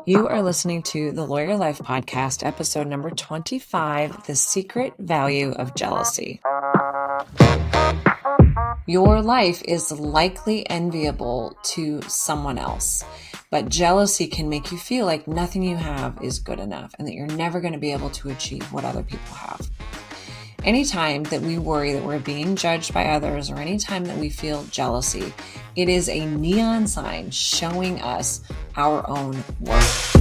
You are listening to the Lawyer Life Podcast, episode number 25, The Secret Value of Jealousy. Your life is likely enviable to someone else, but jealousy can make you feel like nothing you have is good enough and that you're never going to be able to achieve what other people have. Anytime that we worry that we're being judged by others, or anytime that we feel jealousy, it is a neon sign showing us our own worth.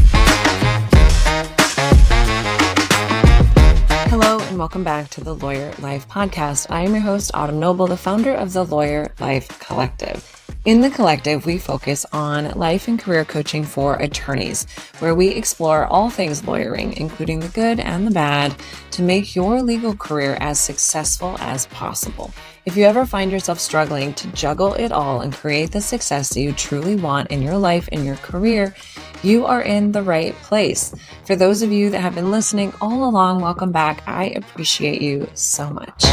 Hello and welcome back to the Lawyer Life Podcast. I am your host, Autumn Noble, the founder of the Lawyer Life Collective. In the collective, we focus on life and career coaching for attorneys, where we explore all things lawyering, including the good and the bad, to make your legal career as successful as possible. If you ever find yourself struggling to juggle it all and create the success that you truly want in your life and your career, you are in the right place. For those of you that have been listening all along, welcome back. I appreciate you so much.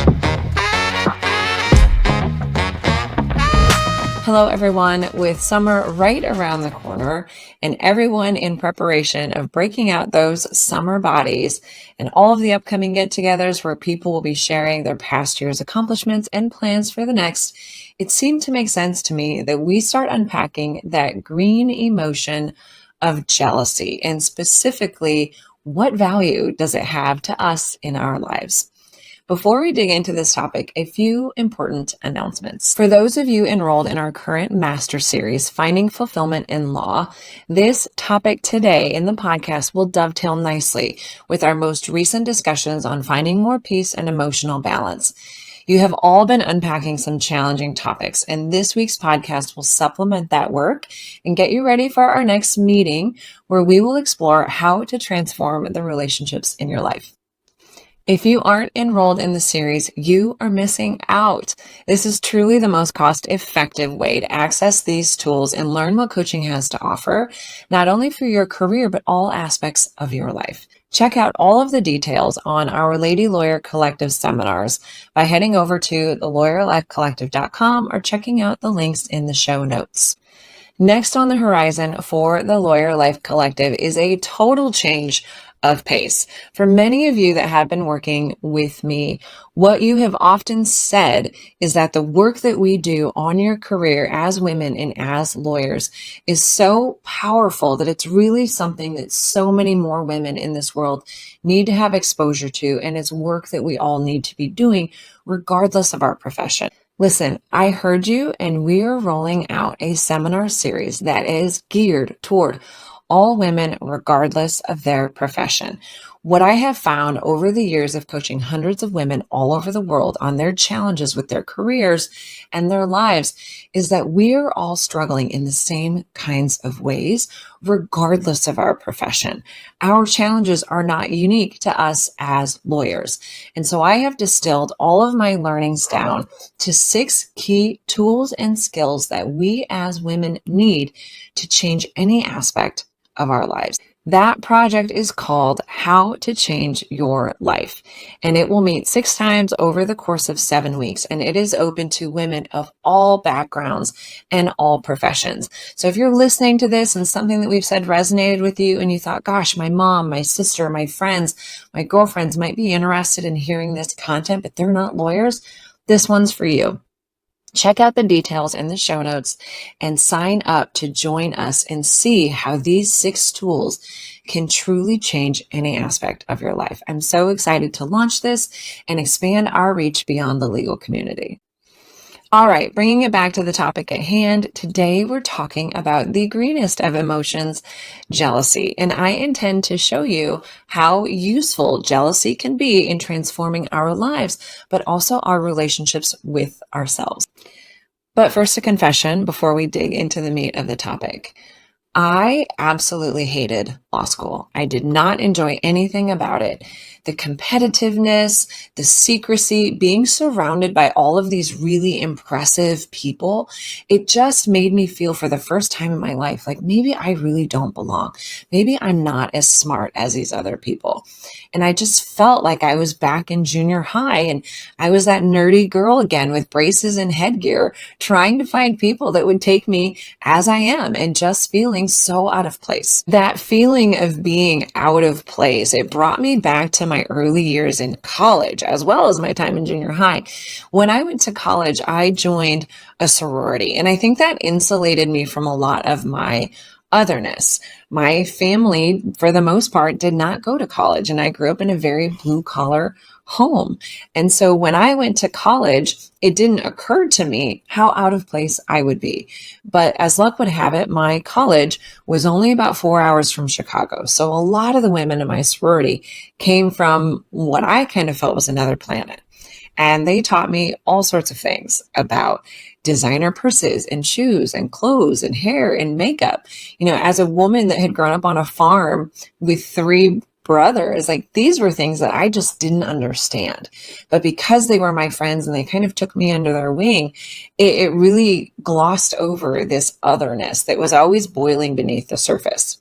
Hello, everyone. With summer right around the corner and everyone in preparation of breaking out those summer bodies and all of the upcoming get-togethers where people will be sharing their past year's accomplishments and plans for the next, it seemed to make sense to me that we start unpacking that green emotion of jealousy, and specifically, what value does it have to us in our lives? Before we dig into this topic, a few important announcements. For those of you enrolled in our current master series, Finding Fulfillment in Law, this topic today in the podcast will dovetail nicely with our most recent discussions on finding more peace and emotional balance. You have all been unpacking some challenging topics, and this week's podcast will supplement that work and get you ready for our next meeting, where we will explore how to transform the relationships in your life. If you aren't enrolled in the series, you are missing out. This is truly the most cost-effective way to access these tools and learn what coaching has to offer, not only for your career, but all aspects of your life. Check out all of the details on our Lady Lawyer Collective seminars by heading over to thelawyerlifecollective.com or checking out the links in the show notes. Next on the horizon for the Lawyer Life Collective is a total change of pace. For many of you that have been working with me, what you have often said is that the work that we do on your career as women and as lawyers is so powerful that it's really something that so many more women in this world need to have exposure to, and it's work that we all need to be doing regardless of our profession. Listen, I heard you, and we are rolling out a seminar series that is geared toward all women, regardless of their profession. What I have found over the years of coaching hundreds of women all over the world on their challenges with their careers and their lives is that we're all struggling in the same kinds of ways, regardless of our profession. Our challenges are not unique to us as lawyers. And so I have distilled all of my learnings down to 6 key tools and skills that we as women need to change any aspect of our lives. That project is called How to Change Your Life, and it will meet 6 times over the course of 7 weeks, and it is open to women of all backgrounds and all professions. So if you're listening to this and something that we've said resonated with you and you thought, gosh, my mom, my sister, my friends, my girlfriends might be interested in hearing this content, but they're not lawyers, this one's for you. Check out the details in the show notes and sign up to join us and see how these 6 tools can truly change any aspect of your life. I'm so excited to launch this and expand our reach beyond the legal community. All right, bringing it back to the topic at hand, today we're talking about the greenest of emotions, jealousy, and I intend to show you how useful jealousy can be in transforming our lives, but also our relationships with ourselves. But first, a confession before we dig into the meat of the topic. I absolutely hated law school. I did not enjoy anything about it. the competitiveness, the secrecy, being surrounded by all of these really impressive people, it just made me feel for the first time in my life like maybe I really don't belong. Maybe I'm not as smart as these other people. And I just felt like I was back in junior high and I was that nerdy girl again with braces and headgear, trying to find people that would take me as I am and just feeling so out of place. That feeling of being out of place, it brought me back to my early years in college as well as my time in junior high. When I went to college, I joined a sorority, and I think that insulated me from a lot of my otherness. My family, for the most part, did not go to college, and I grew up in a very blue collar home. And so when I went to college, it didn't occur to me how out of place I would be. But as luck would have it, my college was only about 4 hours from Chicago. So a lot of the women in my sorority came from what I kind of felt was another planet. And they taught me all sorts of things about designer purses and shoes and clothes and hair and makeup. You know, as a woman that had grown up on a farm with three brothers, like these were things that I just didn't understand. But because they were my friends and they kind of took me under their wing, it really glossed over this otherness that was always boiling beneath the surface.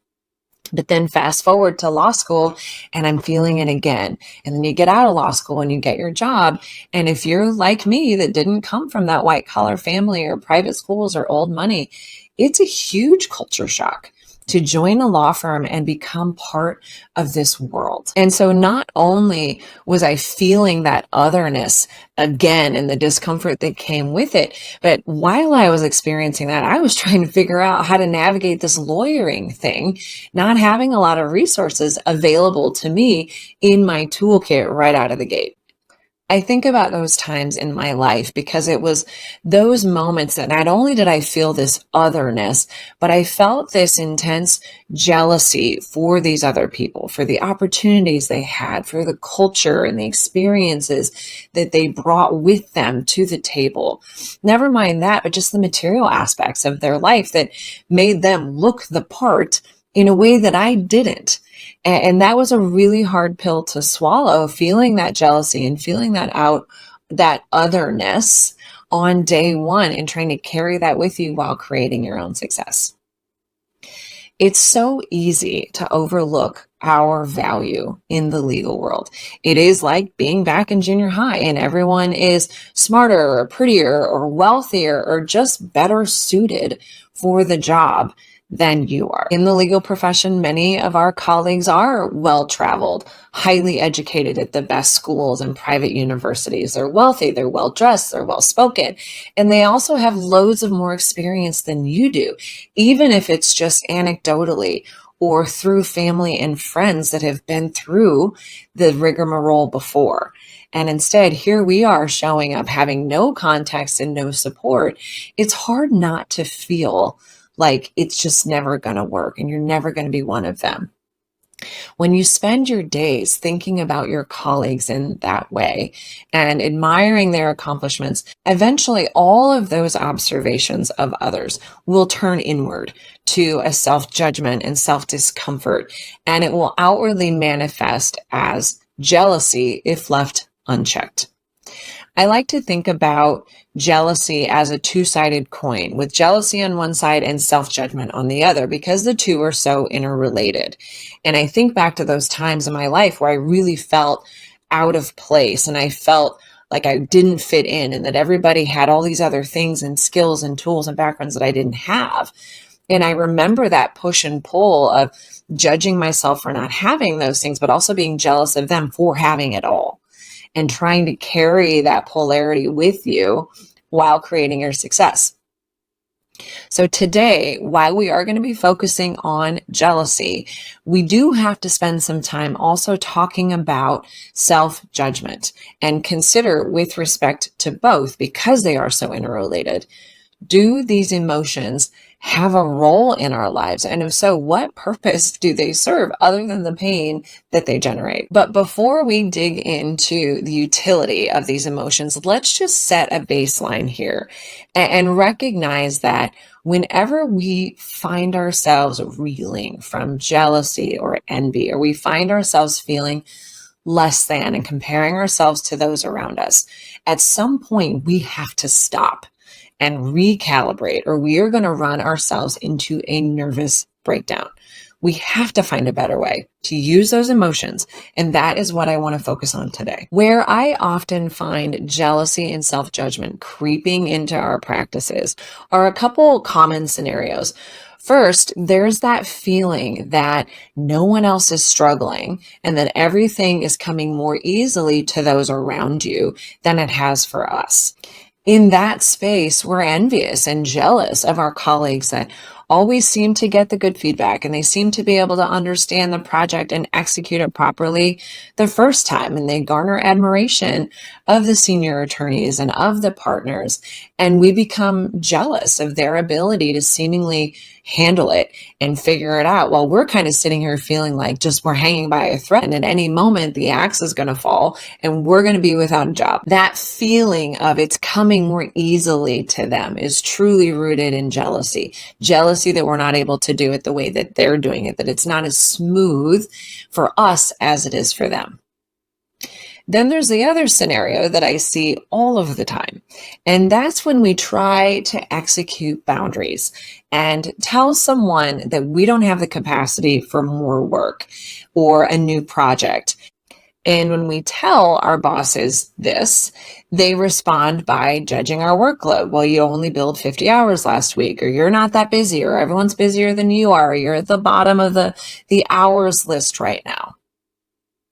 But then fast forward to law school and I'm feeling it again. And then you get out of law school and you get your job. And if you're like me that didn't come from that white collar family or private schools or old money, it's a huge culture shock to join a law firm and become part of this world. And so not only was I feeling that otherness again and the discomfort that came with it, but while I was experiencing that, I was trying to figure out how to navigate this lawyering thing, not having a lot of resources available to me in my toolkit right out of the gate. I think about those times in my life because it was those moments that not only did I feel this otherness, but I felt this intense jealousy for these other people, for the opportunities they had, for the culture and the experiences that they brought with them to the table. Never mind that, but just the material aspects of their life that made them look the part in a way that I didn't. And that was a really hard pill to swallow, feeling that jealousy and feeling that otherness on day one and trying to carry that with you while creating your own success. It's so easy to overlook our value in the legal world. It is like being back in junior high and everyone is smarter or prettier or wealthier or just better suited for the job than you are. In the legal profession, many of our colleagues are well-traveled, highly educated at the best schools and private universities. They're wealthy, they're well-dressed, they're well-spoken, and they also have loads of more experience than you do, even if it's just anecdotally or through family and friends that have been through the rigmarole before. And instead, here we are showing up having no context and no support. It's hard not to feel like it's just never going to work and you're never going to be one of them. When you spend your days thinking about your colleagues in that way and admiring their accomplishments, eventually all of those observations of others will turn inward to a self-judgment and self-discomfort, and it will outwardly manifest as jealousy if left unchecked. I like to think about jealousy as a two-sided coin, with jealousy on one side and self-judgment on the other, because the two are so interrelated. And I think back to those times in my life where I really felt out of place and I felt like I didn't fit in and that everybody had all these other things and skills and tools and backgrounds that I didn't have. And I remember that push and pull of judging myself for not having those things, but also being jealous of them for having it all, and trying to carry that polarity with you while creating your success. So today, while we are going to be focusing on jealousy, we do have to spend some time also talking about self-judgment and consider with respect to both, because they are so interrelated. Do these emotions have a role in our lives? And if so, what purpose do they serve other than the pain that they generate? But before we dig into the utility of these emotions, let's just set a baseline here and recognize that whenever we find ourselves reeling from jealousy or envy, or we find ourselves feeling less than and comparing ourselves to those around us. At some point, we have to stop and recalibrate, or we are going to run ourselves into a nervous breakdown. We have to find a better way to use those emotions. And that is what I want to focus on today. Where I often find jealousy and self-judgment creeping into our practices are a couple common scenarios. First, there's that feeling that no one else is struggling and that everything is coming more easily to those around you than it has for us. In that space, we're envious and jealous of our colleagues that always seem to get the good feedback and they seem to be able to understand the project and execute it properly the first time. And they garner admiration of the senior attorneys and of the partners. And we become jealous of their ability to seemingly handle it and figure it out while we're kind of sitting here feeling like just we're hanging by a thread. And at any moment, the axe is going to fall and we're going to be without a job. That feeling of it's coming more easily to them is truly rooted in jealousy. Jealousy that we're not able to do it the way that they're doing it, that it's not as smooth for us as it is for them. Then there's the other scenario that I see all of the time, and that's when we try to execute boundaries and tell someone that we don't have the capacity for more work or a new project. And when we tell our bosses this, they respond by judging our workload. Well, you only billed 50 hours last week, or you're not that busy, or everyone's busier than you are, or you're at the bottom of the hours list right now.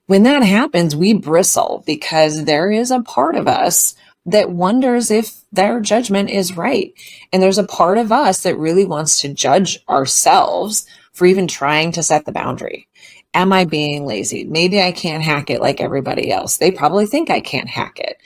When that happens, we bristle because there is a part of us that wonders if their judgment is right. And there's a part of us that really wants to judge ourselves for even trying to set the boundary. Am I being lazy? Maybe I can't hack it like everybody else. They probably think I can't hack it.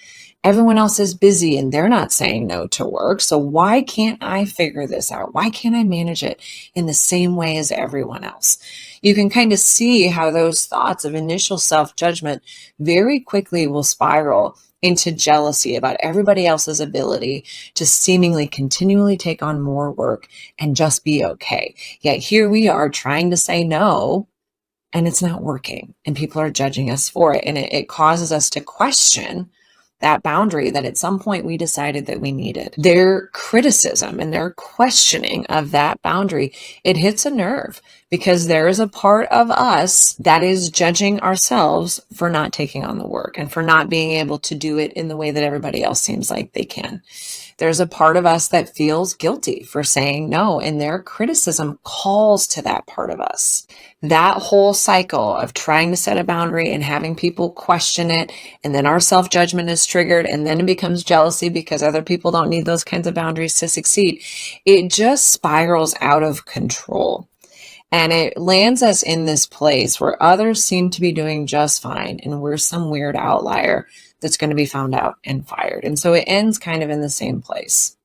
Everyone else is busy and they're not saying no to work. So why can't I figure this out? Why can't I manage it in the same way as everyone else? You can kind of see how those thoughts of initial self-judgment very quickly will spiral into jealousy about everybody else's ability to seemingly continually take on more work and just be okay. Yet here we are trying to say no, and it's not working, and people are judging us for it. And it causes us to question that boundary that at some point we decided that we needed. Their criticism and their questioning of that boundary, it hits a nerve because there is a part of us that is judging ourselves for not taking on the work and for not being able to do it in the way that everybody else seems like they can. There's a part of us that feels guilty for saying no, and their criticism calls to that part of us. That whole cycle of trying to set a boundary and having people question it, and then our self-judgment is triggered, and then it becomes jealousy because other people don't need those kinds of boundaries to succeed. It just spirals out of control. And it lands us in this place where others seem to be doing just fine, and we're some weird outlier that's going to be found out and fired. And so it ends kind of in the same place.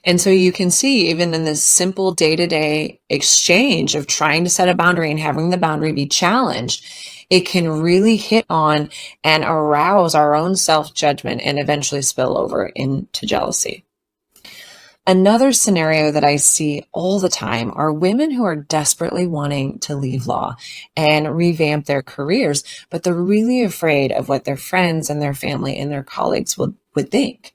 And so you can see even in this simple day-to-day exchange of trying to set a boundary and having the boundary be challenged, it can really hit on and arouse our own self-judgment and eventually spill over into jealousy. Another scenario that I see all the time are women who are desperately wanting to leave law and revamp their careers, but they're really afraid of what their friends and their family and their colleagues would think.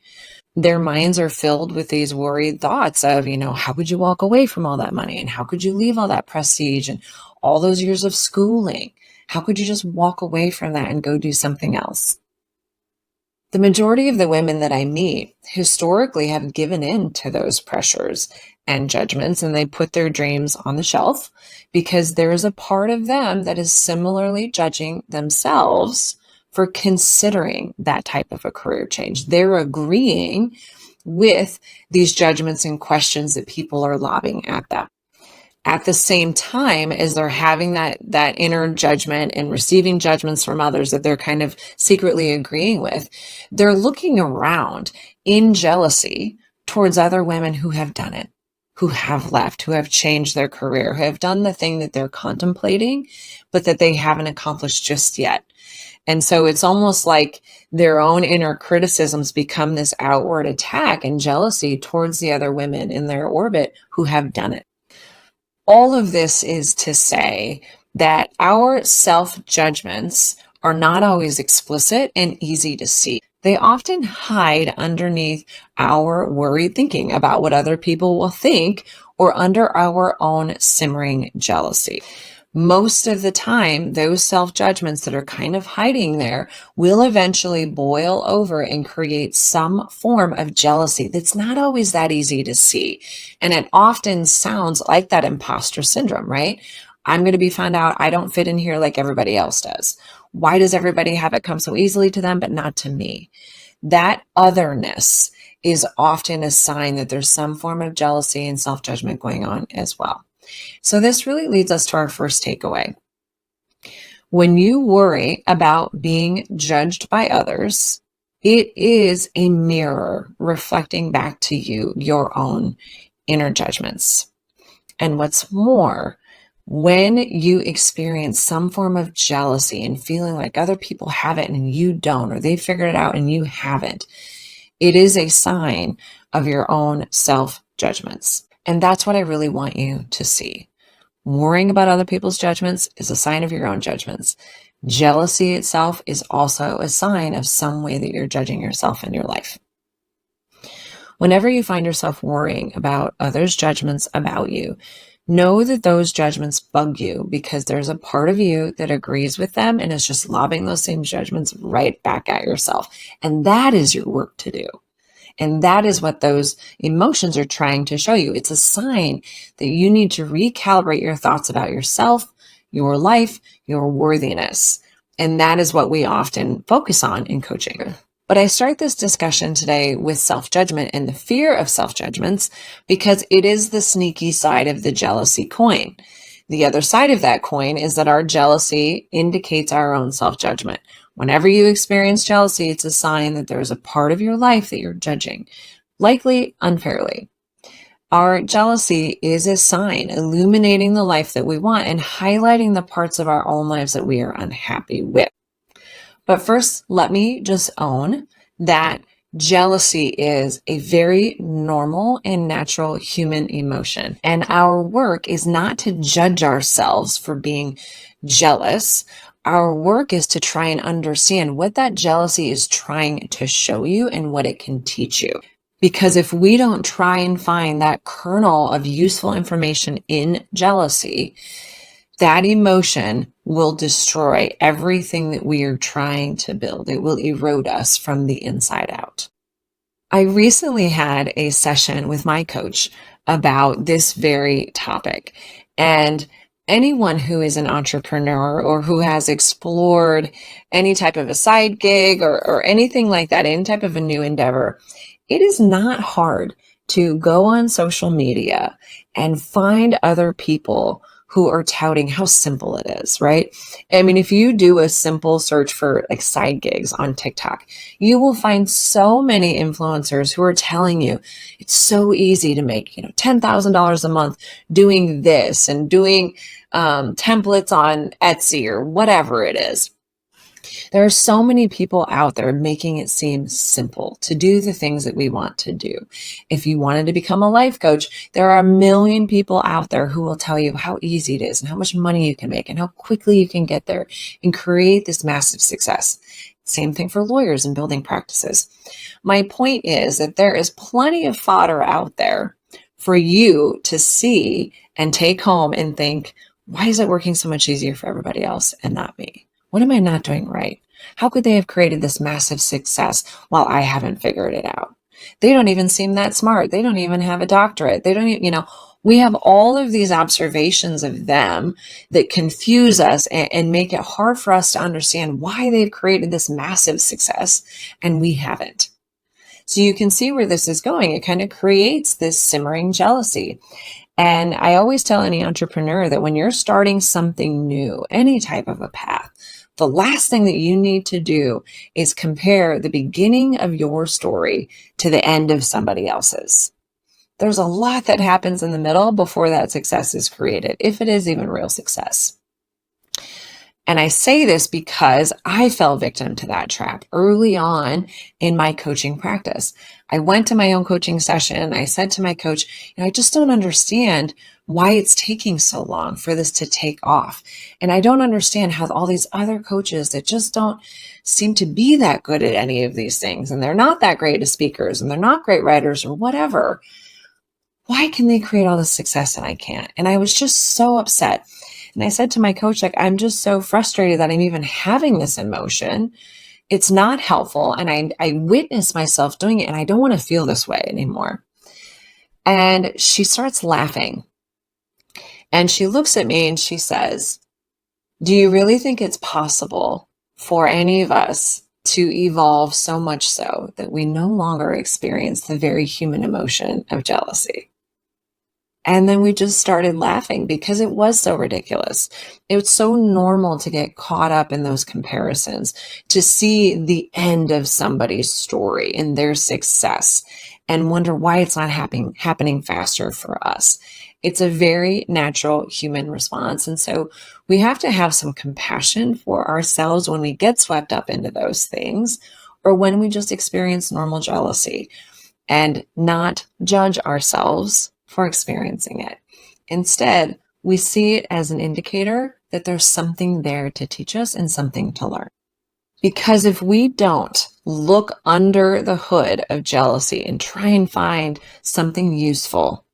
Their minds are filled with these worried thoughts of, how could you walk away from all that money? And how could you leave all that prestige and all those years of schooling? How could you just walk away from that and go do something else? The majority of the women that I meet historically have given in to those pressures and judgments, and they put their dreams on the shelf because there is a part of them that is similarly judging themselves for considering that type of a career change. They're agreeing with these judgments and questions that people are lobbing at them. At the same time as they're having that inner judgment and receiving judgments from others that they're kind of secretly agreeing with, they're looking around in jealousy towards other women who have done it, who have left, who have changed their career, who have done the thing that they're contemplating, but that they haven't accomplished just yet. And so it's almost like their own inner criticisms become this outward attack and jealousy towards the other women in their orbit who have done it. All of this is to say that our self-judgments are not always explicit and easy to see. They often hide underneath our worried thinking about what other people will think or under our own simmering jealousy. Most of the time, those self-judgments that are kind of hiding there will eventually boil over and create some form of jealousy that's not always that easy to see. And it often sounds like that imposter syndrome, right? I'm going to be found out. I don't fit in here like everybody else does. Why does everybody have it come so easily to them, but not to me? That otherness is often a sign that there's some form of jealousy and self-judgment going on as well. So this really leads us to our first takeaway. When you worry about being judged by others, it is a mirror reflecting back to you your own inner judgments. And what's more, when you experience some form of jealousy and feeling like other people have it and you don't, or they figured it out and you haven't, it is a sign of your own self-judgments. And that's what I really want you to see. Worrying about other people's judgments is a sign of your own judgments. Jealousy itself is also a sign of some way that you're judging yourself in your life. Whenever you find yourself worrying about others' judgments about you, know that those judgments bug you because there's a part of you that agrees with them and is just lobbing those same judgments right back at yourself. And that is your work to do. And that is what those emotions are trying to show you. It's a sign that you need to recalibrate your thoughts about yourself, your life, your worthiness. And that is what we often focus on in coaching. But I start this discussion today with self-judgment and the fear of self-judgments because it is the sneaky side of the jealousy coin. The other side of that coin is that our jealousy indicates our own self-judgment. Whenever you experience jealousy, it's a sign that there's a part of your life that you're judging, likely unfairly. Our jealousy is a sign illuminating the life that we want and highlighting the parts of our own lives that we are unhappy with. But first, let me just own that jealousy is a very normal and natural human emotion. And our work is not to judge ourselves for being jealous. Our work is to try and understand what that jealousy is trying to show you and what it can teach you. Because if we don't try and find that kernel of useful information in jealousy, that emotion will destroy everything that we are trying to build. It will erode us from the inside out. I recently had a session with my coach about this very topic. And anyone who is an entrepreneur or who has explored any type of a side gig or anything like that, any type of a new endeavor, it is not hard to go on social media and find other people who are touting how simple it is, right? I mean, if you do a simple search for like side gigs on TikTok, you will find so many influencers who are telling you it's so easy to make, $10,000 a month doing this and doing templates on Etsy or whatever it is. There are so many people out there making it seem simple to do the things that we want to do. If you wanted to become a life coach, there are a million people out there who will tell you how easy it is and how much money you can make and how quickly you can get there and create this massive success. Same thing for lawyers and building practices. My point is that there is plenty of fodder out there for you to see and take home and think, why is it working so much easier for everybody else and not me? What am I not doing right? How could they have created this massive success while I haven't figured it out? They don't even seem that smart. They don't even have a doctorate. They don't even, we have all of these observations of them that confuse us and make it hard for us to understand why they've created this massive success and we haven't. So you can see where this is going. It kind of creates this simmering jealousy. And I always tell any entrepreneur that when you're starting something new, any type of a path, the last thing that you need to do is compare the beginning of your story to the end of somebody else's. There's a lot that happens in the middle before that success is created, if it is even real success. And I say this because I fell victim to that trap early on in my coaching practice. I went to my own coaching session. I said to my coach, I just don't understand why it's taking so long for this to take off. And I don't understand how all these other coaches that just don't seem to be that good at any of these things, and they're not that great as speakers, and they're not great writers or whatever, why can they create all this success and I can't? And I was just so upset. And I said to my coach, I'm just so frustrated that I'm even having this emotion. It's not helpful. And I witness myself doing it, and I don't want to feel this way anymore. And she starts laughing. And she looks at me and she says, do you really think it's possible for any of us to evolve so much so that we no longer experience the very human emotion of jealousy? And then we just started laughing because it was so ridiculous. It was so normal to get caught up in those comparisons, to see the end of somebody's story and their success and wonder why it's not happening faster for us. It's a very natural human response. And so we have to have some compassion for ourselves when we get swept up into those things, or when we just experience normal jealousy, and not judge ourselves for experiencing it. Instead, we see it as an indicator that there's something there to teach us and something to learn. Because if we don't look under the hood of jealousy and try and find something useful,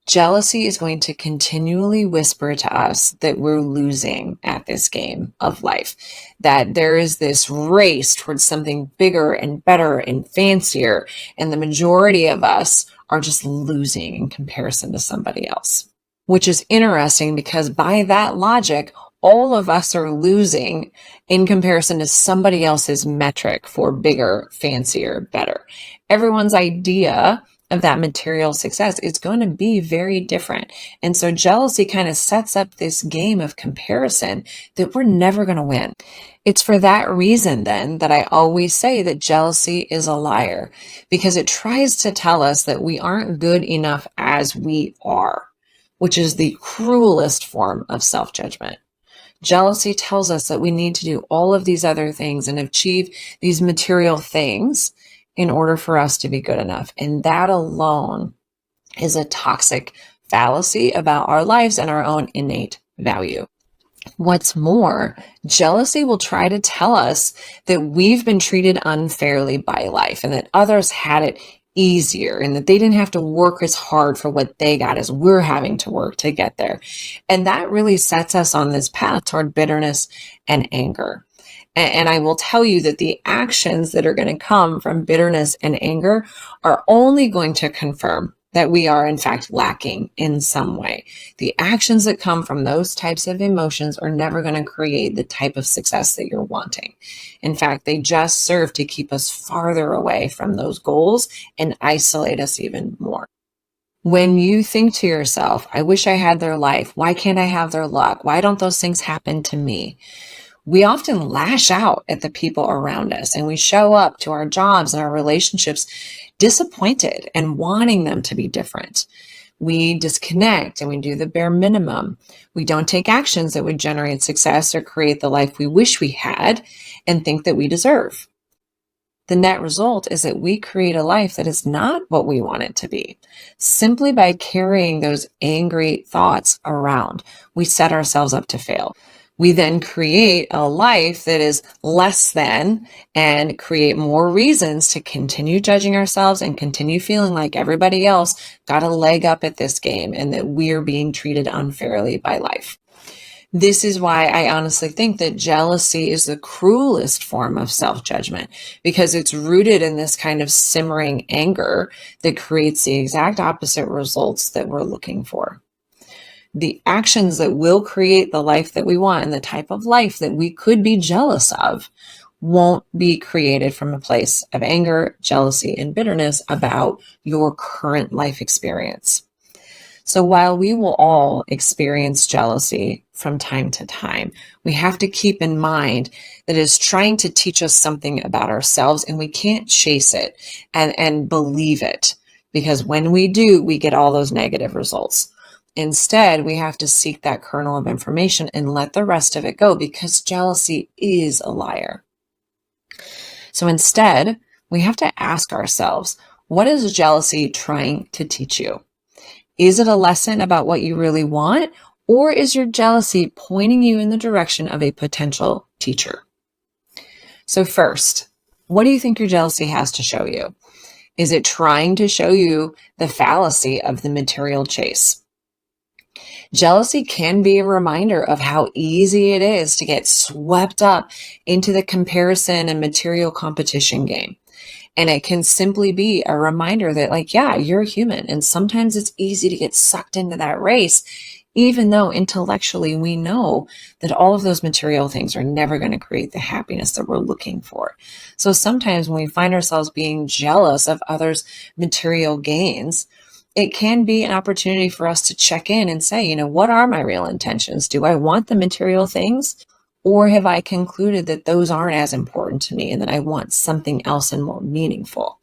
jealousy is going to continually whisper to us that we're losing at this game of life, that there is this race towards something bigger and better and fancier, and the majority of us are just losing in comparison to somebody else. Which is interesting because by that logic, all of us are losing in comparison to somebody else's metric for bigger, fancier, better. Everyone's idea of that material success is going to be very different. And so jealousy kind of sets up this game of comparison that we're never going to win. It's for that reason then that I always say that jealousy is a liar, because it tries to tell us that we aren't good enough as we are, which is the cruelest form of self-judgment. Jealousy tells us that we need to do all of these other things and achieve these material things in order for us to be good enough. And that alone is a toxic fallacy about our lives and our own innate value. What's more, jealousy will try to tell us that we've been treated unfairly by life and that others had it easier and that they didn't have to work as hard for what they got as we're having to work to get there. And that really sets us on this path toward bitterness and anger. And I will tell you that the actions that are going to come from bitterness and anger are only going to confirm that we are in fact lacking in some way. The actions that come from those types of emotions are never going to create the type of success that you're wanting. In fact, they just serve to keep us farther away from those goals and isolate us even more. When you think to yourself, I wish I had their life. Why can't I have their luck? Why don't those things happen to me? We often lash out at the people around us, and we show up to our jobs and our relationships disappointed and wanting them to be different. We disconnect and we do the bare minimum. We don't take actions that would generate success or create the life we wish we had and think that we deserve. The net result is that we create a life that is not what we want it to be. Simply by carrying those angry thoughts around, we set ourselves up to fail. We then create a life that is less than and create more reasons to continue judging ourselves and continue feeling like everybody else got a leg up at this game and that we're being treated unfairly by life. This is why I honestly think that jealousy is the cruelest form of self-judgment, because it's rooted in this kind of simmering anger that creates the exact opposite results that we're looking for. The actions that will create the life that we want and the type of life that we could be jealous of won't be created from a place of anger, jealousy, and bitterness about your current life experience. So while we will all experience jealousy from time to time, we have to keep in mind that it's trying to teach us something about ourselves, and we can't chase it and believe it, because when we do, we get all those negative results. Instead, we have to seek that kernel of information and let the rest of it go, because jealousy is a liar. So instead, we have to ask ourselves, what is jealousy trying to teach you? Is it a lesson about what you really want, or is your jealousy pointing you in the direction of a potential teacher? So first, what do you think your jealousy has to show you? Is it trying to show you the fallacy of the material chase? Jealousy can be a reminder of how easy it is to get swept up into the comparison and material competition game. And it can simply be a reminder that, like, yeah, you're human. And sometimes it's easy to get sucked into that race, even though intellectually we know that all of those material things are never going to create the happiness that we're looking for. So sometimes when we find ourselves being jealous of others' material gains, it can be an opportunity for us to check in and say, what are my real intentions? Do I want the material things? Or have I concluded that those aren't as important to me and that I want something else and more meaningful?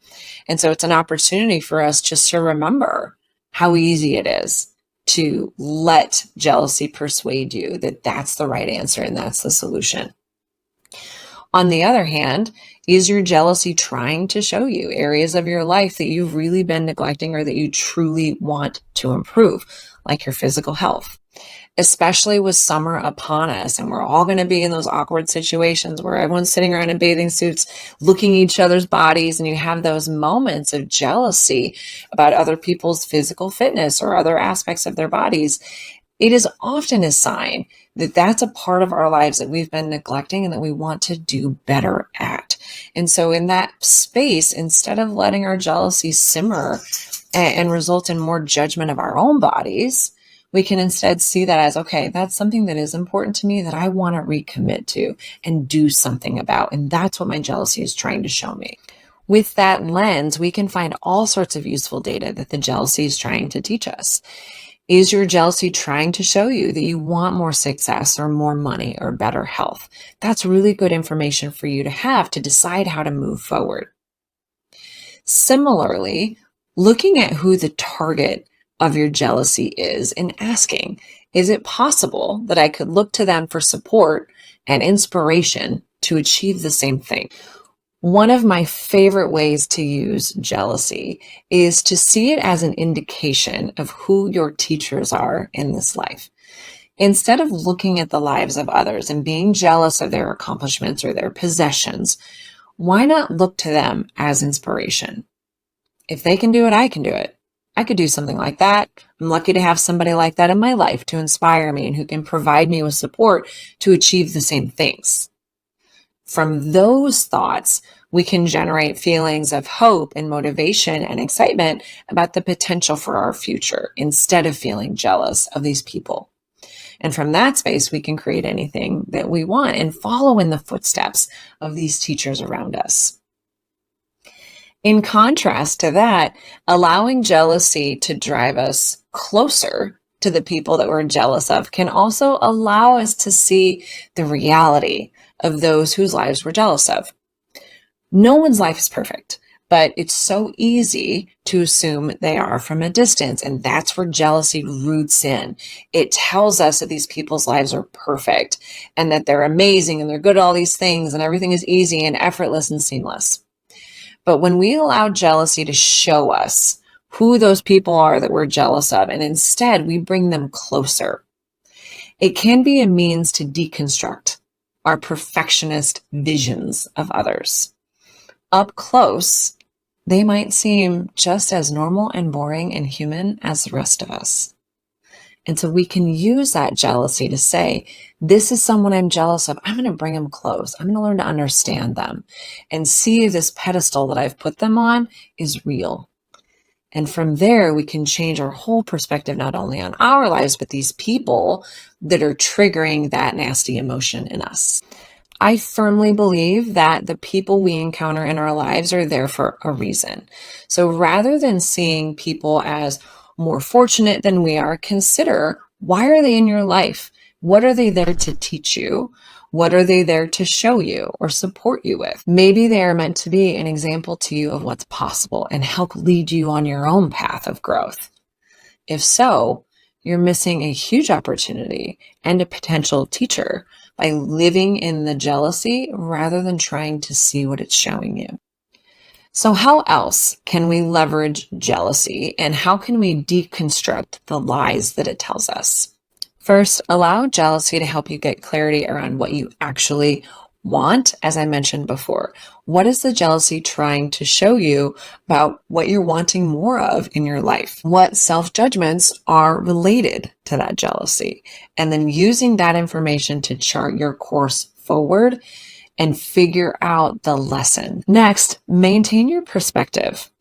And so it's an opportunity for us just to remember how easy it is to let jealousy persuade you that that's the right answer and that's the solution. On the other hand, is your jealousy trying to show you areas of your life that you've really been neglecting or that you truly want to improve, like your physical health? Especially with summer upon us, and we're all going to be in those awkward situations where everyone's sitting around in bathing suits, looking at each other's bodies, and you have those moments of jealousy about other people's physical fitness or other aspects of their bodies. It is often a sign that that's a part of our lives that we've been neglecting and that we want to do better at. And so in that space, instead of letting our jealousy simmer and result in more judgment of our own bodies, we can instead see that as, okay, that's something that is important to me that I want to recommit to and do something about. And that's what my jealousy is trying to show me. With that lens, we can find all sorts of useful data that the jealousy is trying to teach us. Is your jealousy trying to show you that you want more success or more money or better health? That's really good information for you to have to decide how to move forward. Similarly, looking at who the target of your jealousy is and asking, is it possible that I could look to them for support and inspiration to achieve the same thing? One of my favorite ways to use jealousy is to see it as an indication of who your teachers are in this life. Instead of looking at the lives of others and being jealous of their accomplishments or their possessions, why not look to them as inspiration? If they can do it, I can do it. I could do something like that. I'm lucky to have somebody like that in my life to inspire me and who can provide me with support to achieve the same things. From those thoughts, we can generate feelings of hope and motivation and excitement about the potential for our future instead of feeling jealous of these people. And from that space, we can create anything that we want and follow in the footsteps of these teachers around us. In contrast to that, allowing jealousy to drive us closer to the people that we're jealous of can also allow us to see the reality of those whose lives we're jealous of. No one's life is perfect, but it's so easy to assume they are from a distance, and that's where jealousy roots in. It tells us that these people's lives are perfect and that they're amazing and they're good at all these things and everything is easy and effortless and seamless. But when we allow jealousy to show us who those people are that we're jealous of, and instead we bring them closer, it can be a means to deconstruct our perfectionist visions of others. Up close, they might seem just as normal and boring and human as the rest of us. And so we can use that jealousy to say, this is someone I'm jealous of. I'm going to bring them close. I'm going to learn to understand them and see if this pedestal that I've put them on is real. And from there, we can change our whole perspective, not only on our lives, but these people that are triggering that nasty emotion in us. I firmly believe that the people we encounter in our lives are there for a reason. So rather than seeing people as more fortunate than we are, consider, why are they in your life? What are they there to teach you? What are they there to show you or support you with? Maybe they are meant to be an example to you of what's possible and help lead you on your own path of growth. If so, you're missing a huge opportunity and a potential teacher by living in the jealousy rather than trying to see what it's showing you. So how else can we leverage jealousy, and how can we deconstruct the lies that it tells us? First, allow jealousy to help you get clarity around what you actually want. As I mentioned before, what is the jealousy trying to show you about what you're wanting more of in your life? What self-judgments are related to that jealousy? And then using that information to chart your course forward and figure out the lesson. Next, maintain your perspective.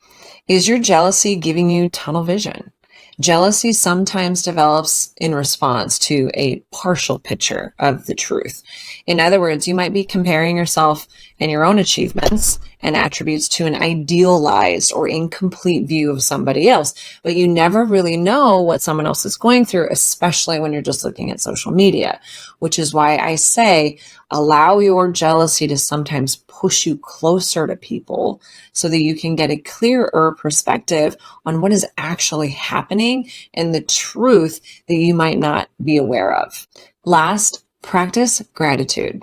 Is your jealousy giving you tunnel vision? Jealousy sometimes develops in response to a partial picture of the truth. In other words, you might be comparing yourself and your own achievements and attributes to an idealized or incomplete view of somebody else, but you never really know what someone else is going through, especially when you're just looking at social media, which is why I say allow your jealousy to sometimes push you closer to people so that you can get a clearer perspective on what is actually happening and the truth that you might not be aware of. Last, practice gratitude.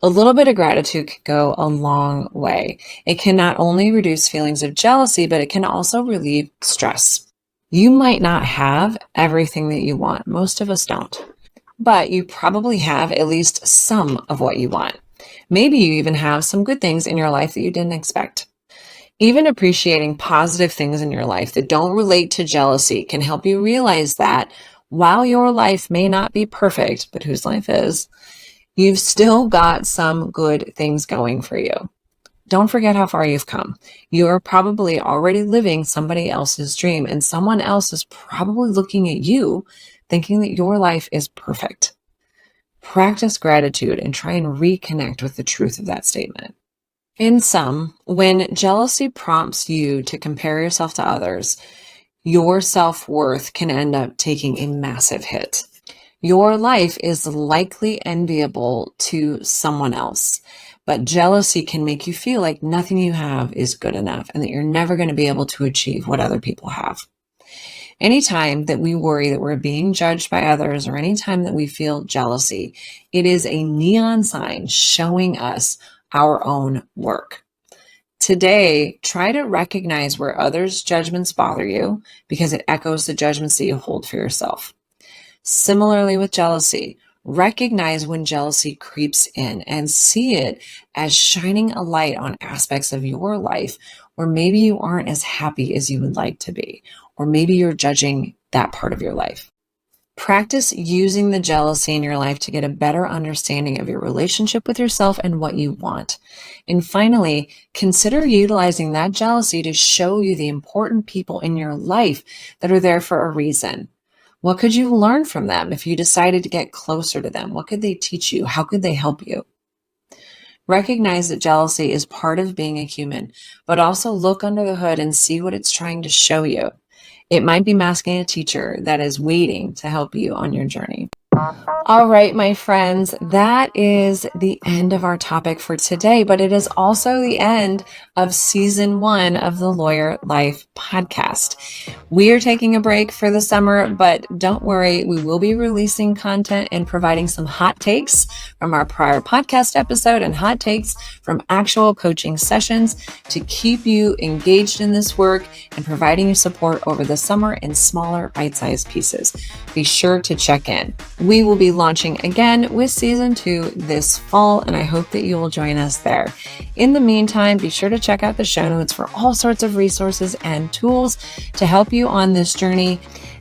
A little bit of gratitude can go a long way. It can not only reduce feelings of jealousy, but it can also relieve stress. You might not have everything that you want. Most of us don't. But you probably have at least some of what you want. Maybe you even have some good things in your life that you didn't expect. Even appreciating positive things in your life that don't relate to jealousy can help you realize that while your life may not be perfect, but whose life is, you've still got some good things going for you. Don't forget how far you've come. You're probably already living somebody else's dream, and someone else is probably looking at you thinking that your life is perfect. Practice gratitude and try and reconnect with the truth of that statement. In sum, when jealousy prompts you to compare yourself to others, your self-worth can end up taking a massive hit. Your life is likely enviable to someone else, but jealousy can make you feel like nothing you have is good enough and that you're never going to be able to achieve what other people have. Anytime that we worry that we're being judged by others, or anytime that we feel jealousy, it is a neon sign showing us our own work. Today, try to recognize where others' judgments bother you because it echoes the judgments that you hold for yourself. Similarly with jealousy, recognize when jealousy creeps in and see it as shining a light on aspects of your life where maybe you aren't as happy as you would like to be, or maybe you're judging that part of your life. Practice using the jealousy in your life to get a better understanding of your relationship with yourself and what you want. And finally, consider utilizing that jealousy to show you the important people in your life that are there for a reason. What could you learn from them if you decided to get closer to them? What could they teach you? How could they help you? Recognize that jealousy is part of being a human, but also look under the hood and see what it's trying to show you. It might be masking a teacher that is waiting to help you on your journey. All right, my friends, that is the end of our topic for today, but it is also the end of season 1 of the Lawyer Life podcast. We are taking a break for the summer, but don't worry, we will be releasing content and providing some hot takes from our prior podcast episode and hot takes from actual coaching sessions to keep you engaged in this work and providing you support over the summer in smaller bite-sized pieces. Be sure to check in. We will be launching again with season 2 this fall, and I hope that you will join us there. In the meantime, be sure to check out the show notes for all sorts of resources and tools to help you on this journey.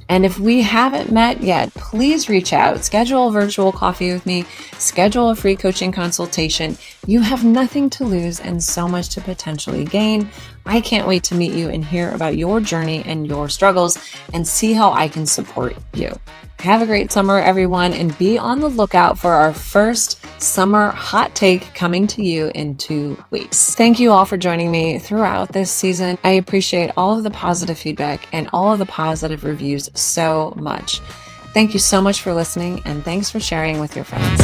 And if we haven't met yet, please reach out, schedule a virtual coffee with me, schedule a free coaching consultation. You have nothing to lose and so much to potentially gain. I can't wait to meet you and hear about your journey and your struggles and see how I can support you. Have a great summer, everyone, and be on the lookout for our first summer hot take coming to you in 2 weeks. Thank you all for joining me throughout this season. I appreciate all of the positive feedback and all of the positive reviews so much. Thank you so much for listening, and thanks for sharing with your friends.